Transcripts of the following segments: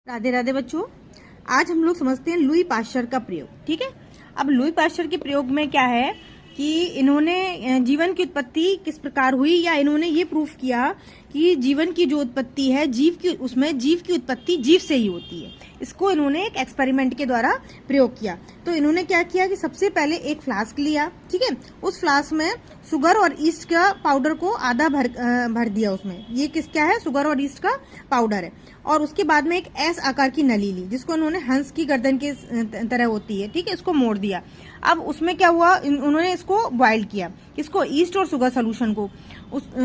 राधे राधे बच्चों। आज हम लोग समझते हैं लुई पाश्चर का प्रयोग। ठीक है। अब लुई पाश्चर के प्रयोग में क्या है कि इन्होंने जीवन की उत्पत्ति किस प्रकार हुई, या इन्होंने ये प्रूफ किया कि जीवन की जो उत्पत्ति है उसमें जीव की उत्पत्ति जीव से ही होती है। इसको इन्होंने एक एक्सपेरिमेंट के द्वारा प्रयोग किया। तो इन्होंने क्या किया कि सबसे पहले एक फ्लास्क लिया। ठीक है। उस फ्लास्क में शुगर और ईस्ट का पाउडर को आधा भर दिया। उसमें ये क्या है, शुगर और ईस्ट का पाउडर है। और उसके बाद में एक एस आकार की नली ली, जिसको इन्होंने हंस की गर्दन के तरह होती है। ठीक है। इसको मोड़ दिया। अब उसमें क्या हुआ, उन्होंने इसको बॉइल किया, इसको ईस्ट और शुगर सोल्यूशन को।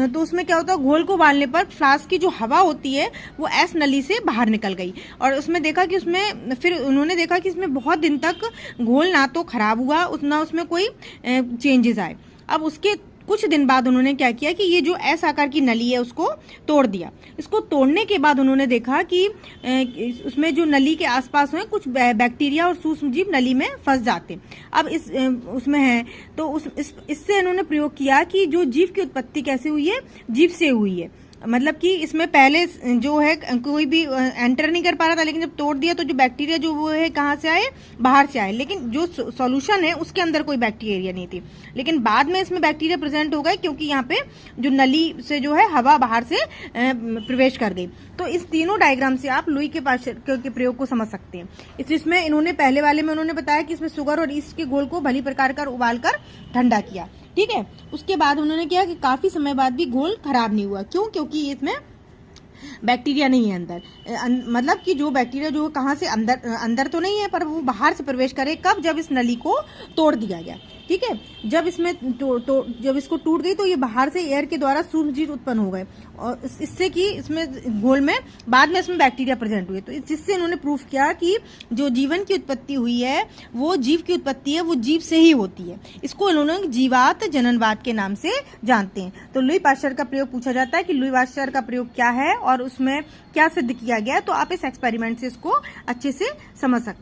तो उसमें क्या होता है, घोल को उबालने पर फ्लास्क की जो हवा होती है वो एस नली से बाहर निकल गई। और उसमें देखा कि फिर उन्होंने देखा कि इसमें बहुत दिन तक घोल ना तो खराब हुआ, ना उसमें कोई चेंजेस आए। अब उसके कुछ दिन बाद उन्होंने क्या किया कि ये जो एस आकार की नली है उसको तोड़ दिया। इसको तोड़ने के बाद उन्होंने देखा कि उसमें जो नली के आसपास है कुछ बैक्टीरिया और सूक्ष्म जीव नली में फंस जाते। अब उसमें है तो इससे इन्होंने प्रयोग किया कि जो जीव की उत्पत्ति कैसे हुई है, जीव से हुई है। मतलब कि इसमें पहले जो है कोई भी एंटर नहीं कर पा रहा था, लेकिन जब तोड़ दिया तो जो बैक्टीरिया जो वो है कहाँ से आए, बाहर से आए। लेकिन जो सॉल्यूशन है उसके अंदर कोई बैक्टीरिया नहीं थी। लेकिन बाद में इसमें बैक्टीरिया प्रेजेंट हो गए, क्योंकि यहाँ पे जो नली से जो है हवा बाहर से प्रवेश कर गई। तो इस तीनों डायग्राम से आप लुई के पाश्चर के प्रयोग को समझ सकते हैं। इसमें इन्होंने पहले वाले में उन्होंने बताया कि इसमें शुगर और ईस्ट के घोल को भली प्रकार कर उबाल कर ठंडा किया। ठीक है। उसके बाद उन्होंने किया कि काफी समय बाद भी घोल खराब नहीं हुआ। क्यों? क्योंकि इसमें बैक्टीरिया नहीं है अंदर। मतलब कि जो बैक्टीरिया जो कहाँ से अंदर तो नहीं है, पर वो बाहर से प्रवेश करे कब, जब इस नली को तोड़ दिया गया। ठीक है। जब इसमें जब इसको टूट गई तो ये बाहर से एयर के द्वारा सूक्ष्म जीव उत्पन्न हो गए, और इससे कि इसमें घोल में बाद में इसमें बैक्टीरिया प्रेजेंट हुए। तो जिससे इन्होंने प्रूफ किया कि जो जीवन की उत्पत्ति हुई है वो जीव की उत्पत्ति है, वो जीव से ही होती है। इसको इन्होंने जीवात जननवाद के नाम से जानते हैं। तो लुई पाश्चर का प्रयोग पूछा जाता है कि लुई पाश्चर का प्रयोग क्या है और उसमें क्या सिद्ध किया गया, तो आप इस एक्सपेरिमेंट से इसको अच्छे से समझ सकते हैं।